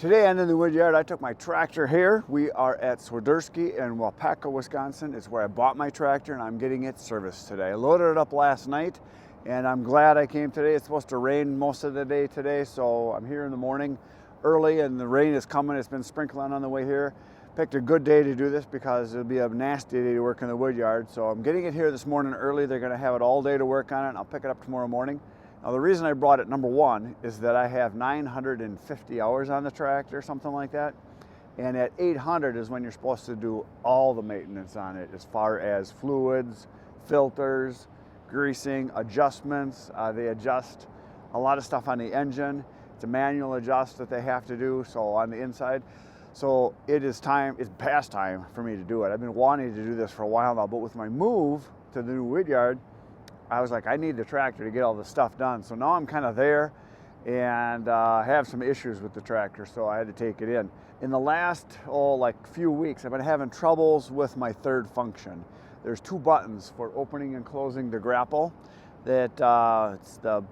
Today I'm in the wood yard. I took my tractor here. We are at Swiderski in Waupaca, Wisconsin. It's where I bought my tractor and I'm getting it serviced today. I loaded it up last night and I'm glad I came today. It's supposed to rain most of the day today, so I'm here in the morning early and the rain is coming. It's been sprinkling on the way here. Picked a good day to do this because it'll be a nasty day to work in the wood yard. So I'm getting it here this morning early. They're gonna have it all day to work on it and I'll pick it up tomorrow morning. Now the reason I brought it, number one, is that I have 950 hours on the tractor, something like that. And at 800 is when you're supposed to do all the maintenance on it, as far as fluids, filters, greasing, adjustments. They adjust a lot of stuff on the engine. It's a manual adjust that they have to do, so on the inside. So it's past time for me to do it. I've been wanting to do this for a while now, but with my move to the new wood yard, I was like, I need the tractor to get all the stuff done. So now I'm kind of there and have some issues with the tractor, so I had to take it in. In the last, few weeks, I've been having troubles with my third function. There's two buttons for opening and closing the grapple. That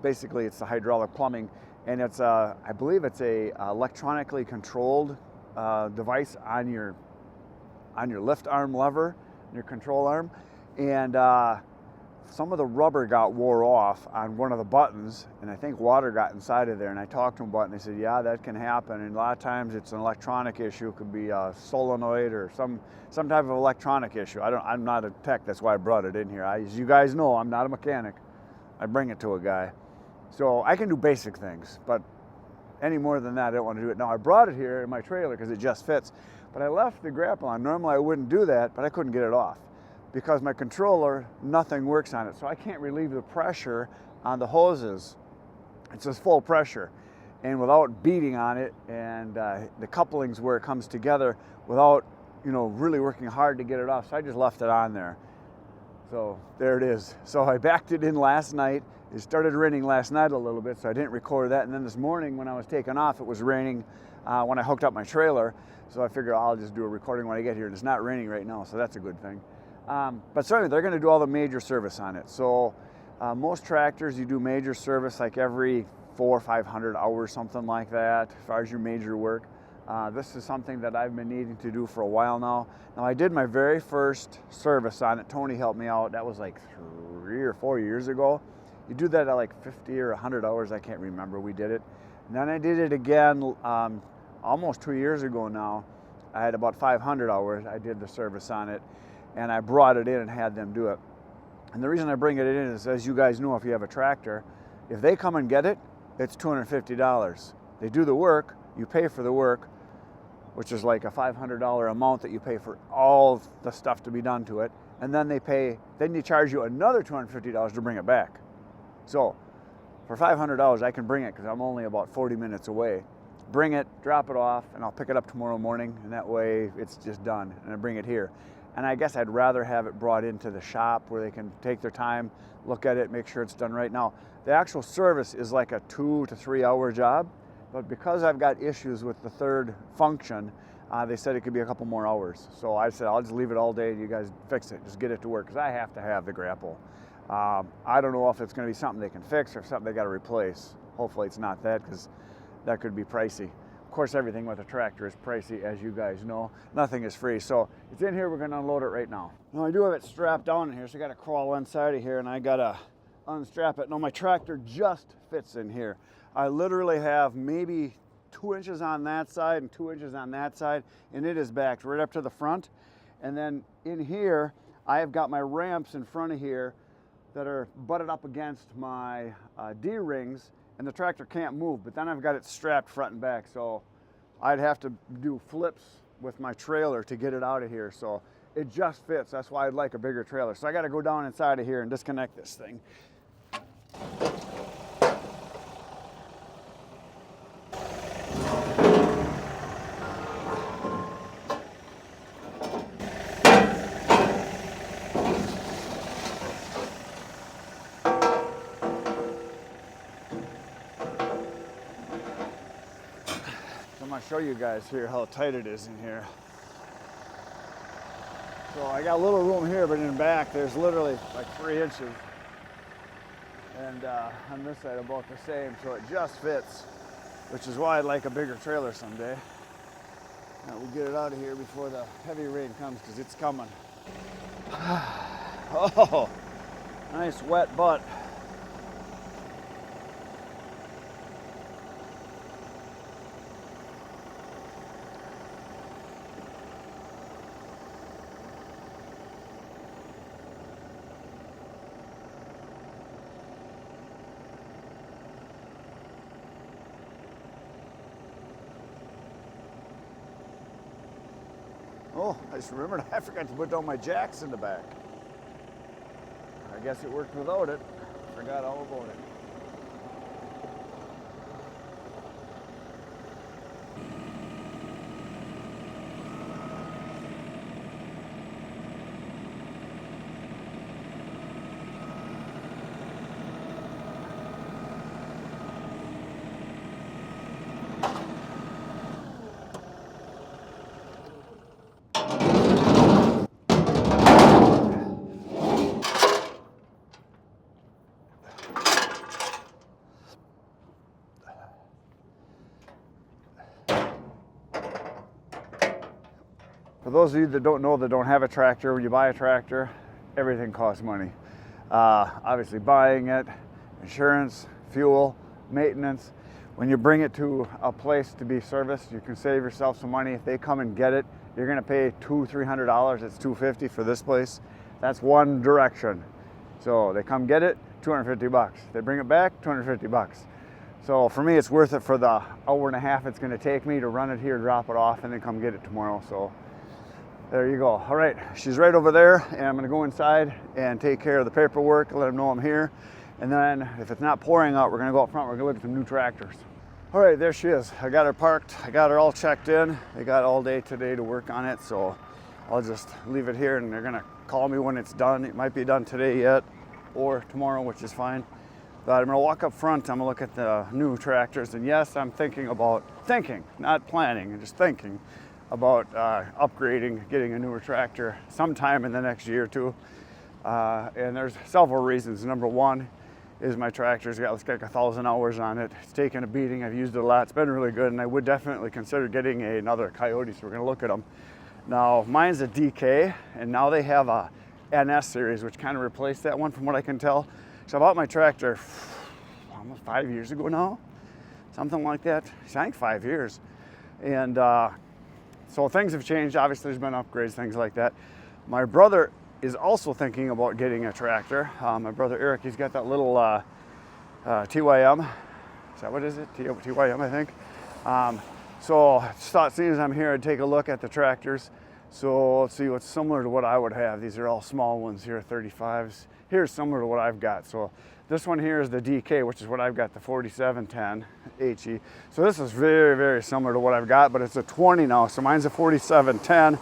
basically it's the hydraulic plumbing, and it's I believe it's a electronically controlled device on your lift arm lever, your control arm, and some of the rubber got wore off on one of the buttons, and I think water got inside of there, and I talked to them about it, and they said, yeah, that can happen, and a lot of times it's an electronic issue. It could be a solenoid or some type of electronic issue. I'm not a tech, that's why I brought it in here. As you guys know, I'm not a mechanic. I bring it to a guy. So I can do basic things, but any more than that, I don't want to do it. Now, I brought it here in my trailer because it just fits, but I left the grapple on. Normally I wouldn't do that, but I couldn't get it off, because my controller, nothing works on it. So I can't relieve the pressure on the hoses. It's just full pressure. And without beating on it and the couplings where it comes together without, really working hard to get it off. So I just left it on there. So there it is. So I backed it in last night. It started raining last night a little bit, so I didn't record that. And then this morning when I was taking off, it was raining when I hooked up my trailer. So I figured I'll just do a recording when I get here. And it's not raining right now, so that's a good thing. But certainly they're going to do all the major service on it. So most tractors, you do major service like every 400 or 500 hours, something like that, as far as your major work. This is something that I've been needing to do for a while now. Now I did my very first service on it. Tony helped me out. That was like 3 or 4 years ago. You do that at like 50 or 100 hours. I can't remember. We did it. And then I did it again almost 2 years ago now. I had about 500 hours. I did the service on it. And I brought it in and had them do it. And the reason I bring it in is, as you guys know, if you have a tractor, if they come and get it, it's $250. They do the work, you pay for the work, which is like a $500 amount that you pay for all the stuff to be done to it, and then they charge you another $250 to bring it back. So for $500, I can bring it because I'm only about 40 minutes away. Bring it, drop it off, and I'll pick it up tomorrow morning, and that way it's just done, and I bring it here. And I guess I'd rather have it brought into the shop where they can take their time, look at it, make sure it's done right. Now, the actual service is like a 2 to 3 hour job, but because I've got issues with the third function, they said it could be a couple more hours. So I said, I'll just leave it all day and you guys fix it, just get it to work, because I have to have the grapple. I don't know if it's gonna be something they can fix or if something they gotta replace. Hopefully it's not that, because that could be pricey. Of course, everything with a tractor is pricey, as you guys know. Nothing is free. So it's in here, we're gonna unload it right now. Now I do have it strapped down in here, so I gotta crawl inside of here and I gotta unstrap it. Now my tractor just fits in here. I literally have maybe 2 inches on that side and 2 inches on that side, and it is backed right up to the front. And then in here, I have got my ramps in front of here that are butted up against my D-rings, and the tractor can't move, but then I've got it strapped front and back, so I'd have to do flips with my trailer to get it out of here, so it just fits. That's why I'd like a bigger trailer. So I gotta go down inside of here and disconnect this thing. I'm gonna show you guys here how tight it is in here. So I got a little room here, but in the back there's literally like 3 inches. And on this side about the same, so it just fits. which is why I'd like a bigger trailer someday. We'll get it out of here before the heavy rain comes, because it's coming. Oh, nice wet butt. Oh, I just remembered I forgot to put down my jacks in the back. I guess it worked without it. Forgot all about it. For those of you that don't know, that don't have a tractor, when you buy a tractor, everything costs money. Obviously buying it, insurance, fuel, maintenance. When you bring it to a place to be serviced, you can save yourself some money. If they come and get it, you're gonna pay $200-300. It's $250 for this place. That's one direction. So they come get it, $250. They bring it back, $250. So for me, it's worth it for the hour and a half it's gonna take me to run it here, drop it off, and then come get it tomorrow. So there you go. All right, she's right over there, and I'm gonna go inside and take care of the paperwork, let them know I'm here. And then if it's not pouring out, we're gonna go up front, we're gonna look at some new tractors. All right, there she is. I got her parked, I got her all checked in. They got all day today to work on it, so I'll just leave it here and they're gonna call me when it's done. It might be done today yet, or tomorrow, which is fine. But I'm gonna walk up front, I'm gonna look at the new tractors, and yes, I'm not planning, just thinking about upgrading, getting a newer tractor sometime in the next year or two. And there's several reasons. Number one is my tractor's got like 1,000 hours on it. It's taken a beating, I've used it a lot, it's been really good, and I would definitely consider getting another Kioti, so we're gonna look at them. Now, mine's a DK, and now they have a NS series, which kind of replaced that one from what I can tell. So I bought my tractor almost 5 years ago now, something like that. I think 5 years. And so things have changed. Obviously, there's been upgrades, things like that. My brother is also thinking about getting a tractor. My brother Eric, he's got that little TYM. Is that what is it? TYM, I think. So I just thought, seeing as I'm here, I'd take a look at the tractors. So let's see what's similar to what I would have. These are all small ones here, 35s. Here's similar to what I've got. So this one here is the DK, which is what I've got, the 4710 HE. So this is very, very similar to what I've got, but it's a 20 now. So mine's a 4710.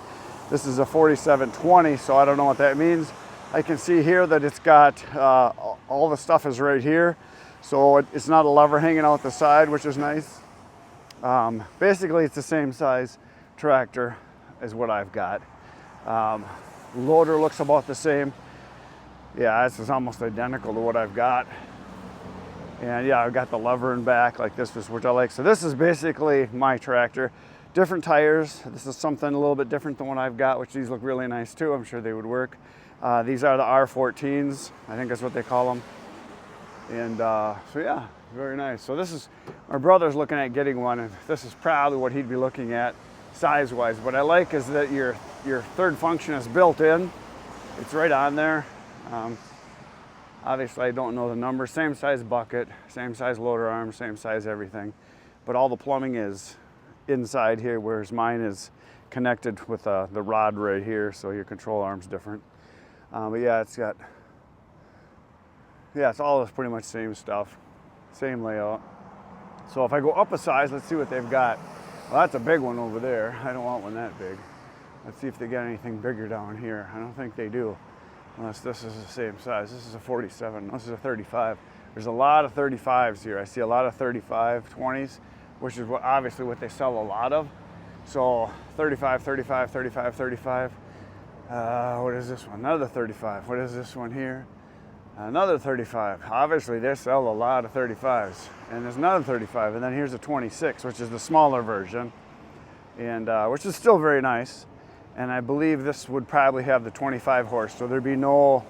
This is a 4720, so I don't know what that means. I can see here that it's got, all the stuff is right here. So it's not a lever hanging out the side, which is nice. Basically, it's the same size tractor as what I've got. Loader looks about the same. Yeah, this is almost identical to what I've got. And yeah, I've got the lever in back like this, which I like. So this is basically my tractor. Different tires. This is something a little bit different than what I've got, which these look really nice too. I'm sure they would work. These are the R14s. I think that's what they call them. And so yeah, very nice. So this is, my brother's looking at getting one, and this is probably what he'd be looking at size-wise. What I like is that your third function is built in. It's right on there. Obviously, I don't know the number. Same size bucket, same size loader arm, same size everything. But all the plumbing is inside here, whereas mine is connected with the rod right here, so your control arm's different. But yeah, it's got, yeah, it's all pretty much same stuff, same layout. So if I go up a size, let's see what they've got. Well, that's a big one over there. I don't want one that big. Let's see if they got anything bigger down here. I don't think they do, unless this is the same size. This is a 47, this is a 35. There's a lot of 35s here. I see a lot of 35, 20s, which is what, obviously what they sell a lot of. So 35, 35, 35, 35. What is this one? Another 35. What is this one here? Another 35. Obviously they sell a lot of 35s. And there's another 35, and then here's a 26, which is the smaller version, and which is still very nice. And I believe this would probably have the 25 horse, so there'd be no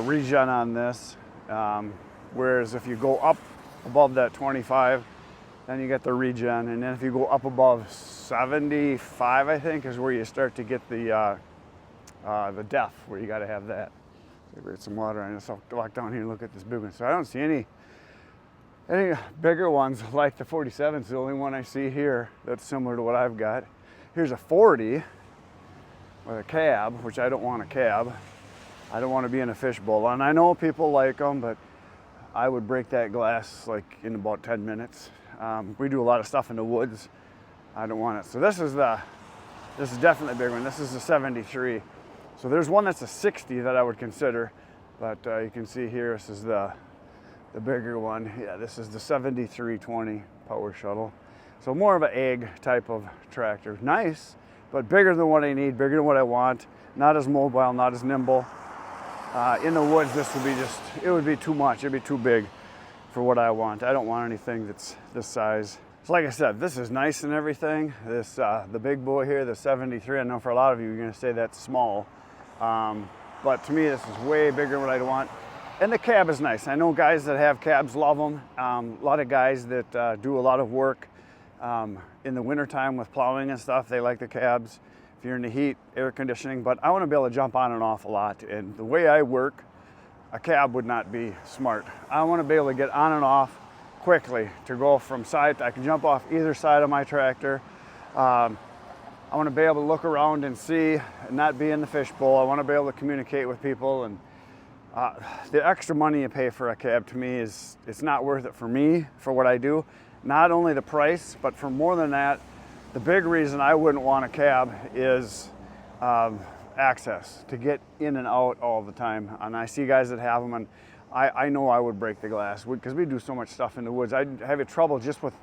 regen on this. Whereas if you go up above that 25, then you get the regen, and then if you go up above 75, I think, is where you start to get the depth, where you got to have that. Get some water. I just walk down here and look at this big one. So I don't see any bigger ones like the 47. It's the only one I see here that's similar to what I've got. Here's a 40 with a cab, which I don't want a cab. I don't want to be in a fishbowl. And I know people like them, but I would break that glass like in about 10 minutes. We do a lot of stuff in the woods. I don't want it. So this is definitely a big one. This is the 73. So there's one that's a 60 that I would consider, but you can see here, this is the bigger one. Yeah, this is the 7320 power shuttle. So more of an egg type of tractor. Nice, but bigger than what I need, bigger than what I want. Not as mobile, not as nimble. In the woods, this would be it would be too much. It'd be too big for what I want. I don't want anything that's this size. So like I said, this is nice and everything. This, the big boy here, the 73, I know for a lot of you, you're gonna say that's small. But to me, this is way bigger than what I'd want. And the cab is nice. I know guys that have cabs love them. A lot of guys that do a lot of work in the wintertime with plowing and stuff, they like the cabs. If you're in the heat, air conditioning, but I want to be able to jump on and off a lot. And the way I work, a cab would not be smart. I want to be able to get on and off quickly, to go from side. I can jump off either side of my tractor. I want to be able to look around and see and not be in the fishbowl. I want to be able to communicate with people, and the extra money you pay for a cab, to me, it's not worth it for me, for what I do. Not only the price, but for more than that, the big reason I wouldn't want a cab is access, to get in and out all the time. And I see guys that have them, and I know I would break the glass, because we do so much stuff in the woods. I'd have trouble just with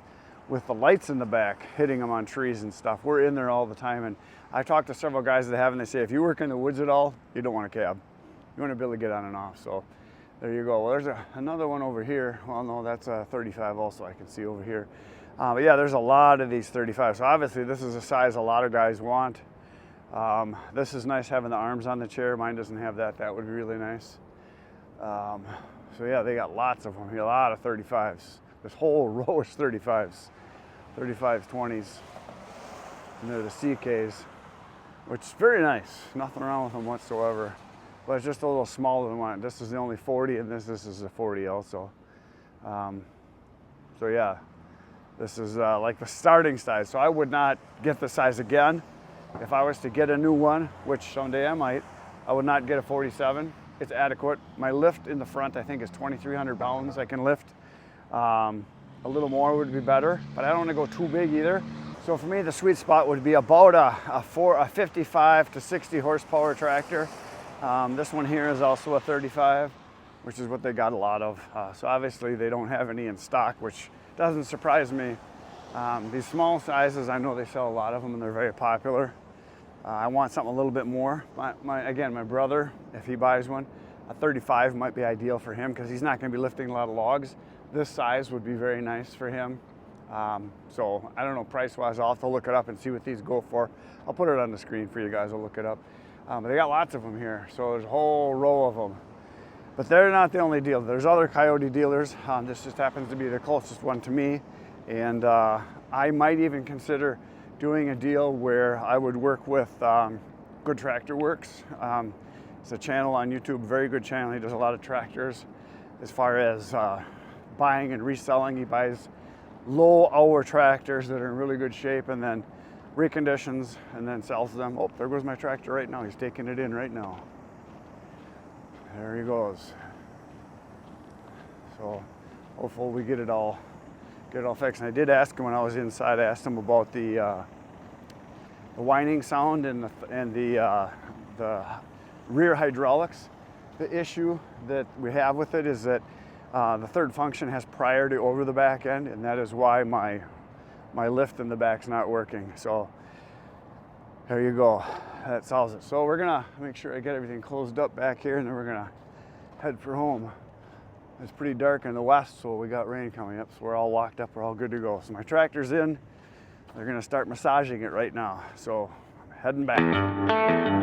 the lights in the back, hitting them on trees and stuff. We're in there all the time, and I talked to several guys that have, and they say, if you work in the woods at all, you don't want a cab. You want to be able to get on and off. So there you go. Well, there's another one over here. Well, no, that's a 35 also, I can see over here. But yeah, there's a lot of these 35s. So obviously this is a size a lot of guys want. This is nice having the arms on the chair. Mine doesn't have that. That would be really nice. So yeah, they got lots of them here, a lot of 35s. This whole row is 35s, 35s, 20s. And they're the CKs, which is very nice. Nothing wrong with them whatsoever. But it's just a little smaller than one. This is the only 40, and this is a 40 also. So yeah, this is like the starting size. So I would not get the size again. If I was to get a new one, which someday I might, I would not get a 47. It's adequate. My lift in the front, I think, is 2,300 pounds I can lift. A little more would be better, but I don't want to go too big either. So for me, the sweet spot would be about a 55 to 60 horsepower tractor. This one here is also a 35, which is what they got a lot of. So obviously they don't have any in stock, which doesn't surprise me. These small sizes, I know they sell a lot of them, and they're very popular. I want something a little bit more. Again, my brother, if he buys one, a 35 might be ideal for him, because he's not going to be lifting a lot of logs. This size would be very nice for him. So I don't know, price-wise, I'll have to look it up and see what these go for. I'll put it on the screen for you guys. I'll look it up. But they got lots of them here, so there's a whole row of them. But they're not the only deal. There's other Kioti dealers. This just happens to be the closest one to me. And I might even consider doing a deal where I would work with Good Tractor Works. It's a channel on YouTube, very good channel. He does a lot of tractors. As far as buying and reselling, he buys low hour tractors that are in really good shape, and then reconditions, and then sells them. Oh, there goes my tractor right now. He's taking it in right now. There he goes. So hopefully we get it all fixed. And I did ask him when I was inside. I asked him about the whining sound and the rear hydraulics. The issue that we have with it is that the third function has priority over the back end, and that is why my lift in the back's not working. So there you go. That solves it. So we're gonna make sure I get everything closed up back here, and then we're gonna head for home. It's pretty dark in the west, so we got rain coming up, so we're all locked up, we're all good to go. So my tractor's in, they're gonna start massaging it right now. So I'm heading back.